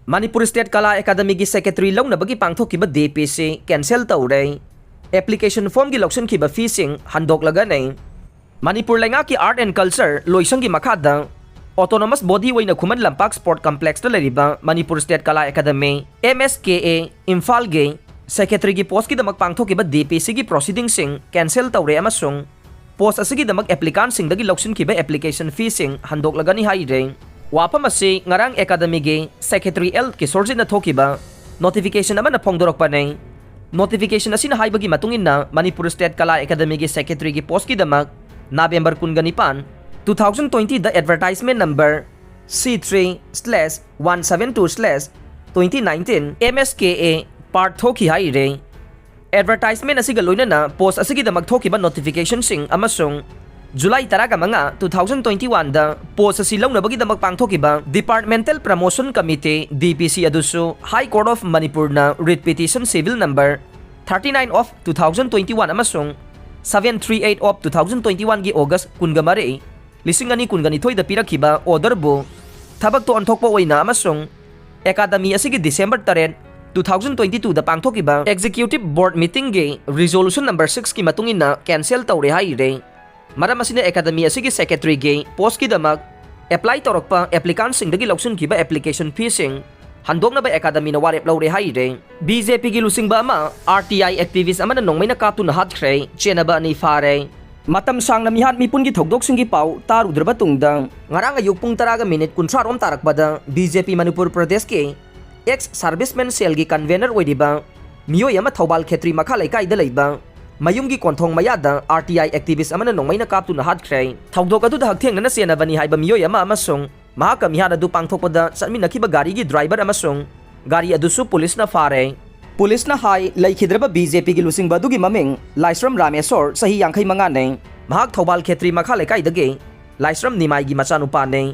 Manipur State Kala Academy gi secretary launabagi pangthokiba DPC cancel tawre. Application form gi loksun kiba fee sing handok laga nei. Manipur lenga ki art and culture loisang gi makhada autonomous body waina khuman lampak sport complex ta leriba Manipur State Kala Academy MSKA Imphal gi secretary gi post ki damak pangthokiba DPC gi proceeding sing cancel tawre amasung post asigi damak applicant sing dagi loksun kiba application fee sing handok laga ni haire. Wapam asi ngarang academy gi secretary L Kisorjit na thokiba notification naman na phongdorok pa nei. Notification asi na haibagi matungin na Manipur State Kala Academy gi secretary gi post ki damak November 19, 2020 the advertisement number C3/172/2019 MSKA part thoki haire. Advertisement asi galoina na post asi gi damak thokiba notification sing amasung July 15, 2021 da post asi launabagi damak pangthokiba Departmental Promotion Committee DPC adusu High Court of Manipur na writ petition civil number 39 of 2021 amasung 738 of 2021 gi August 19 2022 da pirakhiba order bu thabak to anthokpa oina amasung academy asigi December 3, 2022 da pangthokiba executive board meeting gi resolution number 6 ki matungin na cancel tawre haire. Maram asina academy asigi secretary gi post ki damak apply torokpa applicant sing dagi loksun kiba application fee sing handok na ba academy na warep lawre haire. BJP gi lusing ba ama RTI activist ama na nongmay na kaptu na hatkre chena ba ni fare matam sang na mihat mipun gi thokdok sing gi pau taru drba tungdang ngarang ayuk pung taraga minute kuntra rom tarak bada BJP Manipur Pradesh ke ex serviceman cell gi convener oidiba miyo yama thobal khetri makha laikai da leiba mayum gi konthong mayada RTI activist amana nongmay na kaptu na hatkre thokdok adu da haktheng na sena bani haiba miyo yama amasung mahaka mihada du pangthokpada satmi nakiba gari gi driver amasung gari adusu police na fare. Police na hai laikhidraba BJP gi lusing badu gi maming Laisram Ramesor sahi 25 nei mahak thobal khetri makha laikai dage Laisram Nimai gi machanupa nei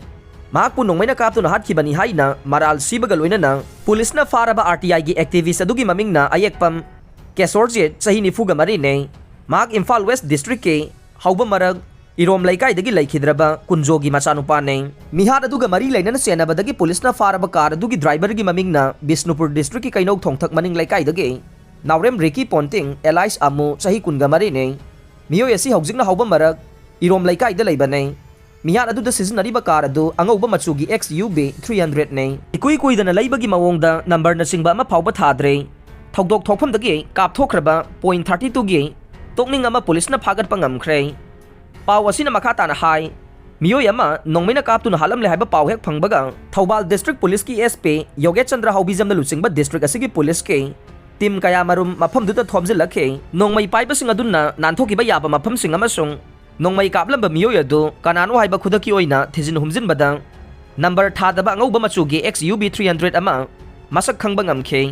mahak pu nongmay na kaptu na hatkibani haina maral sibaga loina na police na faraba RTI gi activist adu gi maming na ayekpam Kesorjit sahi nifuga mari nei mahak Imphal West District ke hauba marag Irom laikai dagi laikhidraba kunjogi machanupa nei mihad aduga mari laina na senaba dagi police na faraba car adugi driver gi maming na Bisnupur District ki kainog thongthak maning laikai dagi Naurem Ricky Ponting Elias Amu sahi kunga mari nei miyo yasi haugjing na hauba marag Irom laikai da laiba nei mihad adu da sizinariba car adu angauba machugi XUB 300 nei ikui kui da na laibagi mawongda number na singba ama phauba thadre thokdok thokpham dagi kapthokraba point 32 gi tokning ama police na phagat pangamkhre paw asina makata na hai miyo yama nongmay na kaptu na halam le haiba paw hek phangbaga Thobal District Police ki SP Yoget Chandra Haubijam na luchingba district asigi police ke team kaya marum mafam duta thomjil lakhe nongmay paiba sing adunna nanthokiba yaba mafam sing amasung nongmay kaplamba miyo yadu kanano haiba khudaki oina thijin humjin badang number thadaba angauba machugi XUB 300 ama masak khangba ngamkhe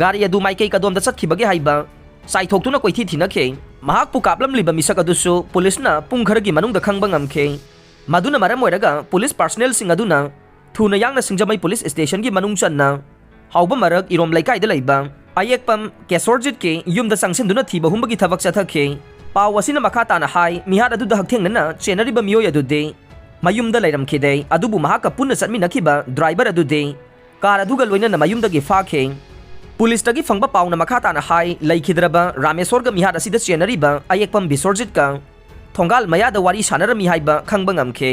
gari adu maikei kadom da chatkibagi haiba saithoktu na koithi thinakhe mahak pu kaplam liba misak adusu police na pung kharagi manung da khangba ngamkhe maduna maram oiraga police personnel sing aduna thuna yangna singjamai police station gi manung channa hauba marag Irom laikai da leiba ayekpam Kesorjit ke yumda sangsin duna thiba humbagi thabak chathakhe paw asina makhata na hai mihad adu da haktheng na chenariba miyo adude mayumda leiramkhide adubu mahaka punna satmi nakhiba driver adude car aduga loina na mayumda gi fakhe Police tagi fangba pauna makhata na hai laikhidraba Ramesor ga mihad asida chenariba ayekpam Bisorjit ka thongal mayada wari sanarami haiba khangba ngamkhe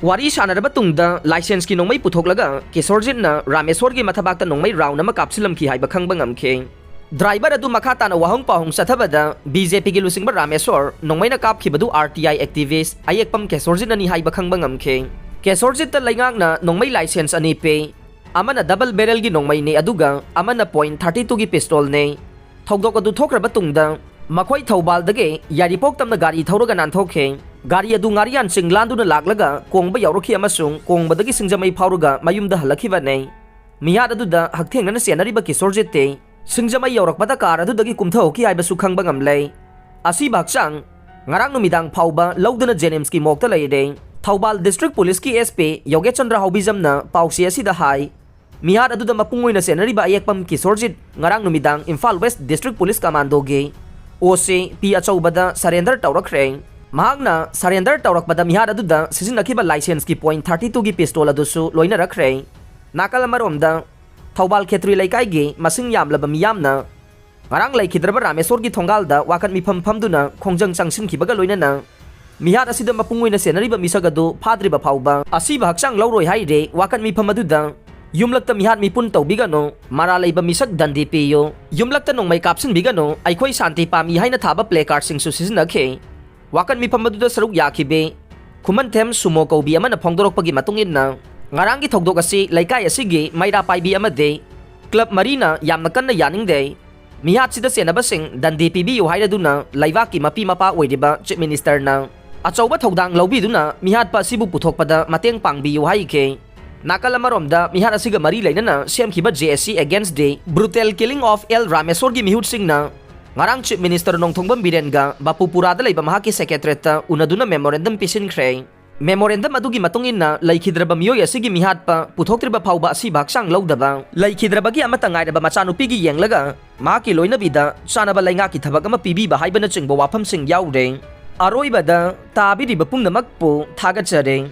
wari sanaraba tungda license ki nongmai puthoklaga Kesorjit na Ramesor gi mathabakta nongmai round ama kapsilam ki haiba khangba ngamkhe driver adu makhata na wahong pahong sathabada BJP gi lusingba Ramesor nongmai na kapkhibadu RTI activist ayekpam Kesorjit ani haiba khangba ngamkhe Kesorjit ta laingak na nongmai license ani pe amana double barrel gi nongmai ne aduga amana point 32 gi pistol ne thokdok adu thokraba tungda makhoi Thobal dage yaripok tamna gari thoraga nanthokhe gari adu ngarian singlanduna laklaga kongba yaurokhi amasung kongba dagi singjamai phauruga mayumda halakhiba ne mihad adu da haktheng na senariba Kesorjit te singjamai yaurokbada car adu dagi kumthoki haiba su khangba ngamlei asi bakchang ngarang numidang phauba laudana Jenims ki mokta leide Thobal District Police ki SP Yoget Chandra Haubijam na pausi asida hai mihad adu da mapungoi na senariba ayekpam Kesorjit ngarang numidang Imphal West District Police Commando ge OC P achobada surrender tawrakre mahakna surrender tawrakbada mihad adu da sizinakhiba license ki point 32 gi pistol adu su loina rakre nakal maromda Thoubal Khetri लेकाइगी मसिंग यामलबा मियामना ngarang laikhidraba Rameswar gi thongalda wakan mifam famduna khongjang changsinkibaga loinana mihat asida mapungoina senariba misagadu phadriba phauba asiba hakchang lauroi haire wakan mifam aduda yumlakta mihat mipun tawbigano mara leiba misak dandi piyo yumlakta nongmai kapsin bigano aikhoi santi pami haina thaba placard sing su sizinakhe wakan mifam aduda saruk yakhibe khuman them sumo kaubi amana phongdorokpagi matungin ngarang gi thogdok asi laikai asigi maira paibi amade club marina yamna kanna yaningde mihat sida senabasing dandi pibi yu haiduna laivaki mapi mapa oidiba chief minister na achauba thodang lobiduna mihat pa sibu puthokpada mateng pangbi yu haike nakalamarom da mihat asiga mari leinana semkhiba JSC against the brutal killing of L Rameswar gi mihut sing na ngarang chief minister nongthongbam birenga bapupura da leiba mahaki secretariat ta unaduna memorandum pisin khrei memorandum adugi matungin na laikhidraba miyoy asigi mihat pa puthoktriba phauba asi baksang lodaba laikhidraba gi amata ngairaba machanupi gi yenglaga maki loina bida chanaba lainga ki thabak ama pibi ba haibana chingbo wafam sing yaude aroibada tabiriba pungnamak pu thagachare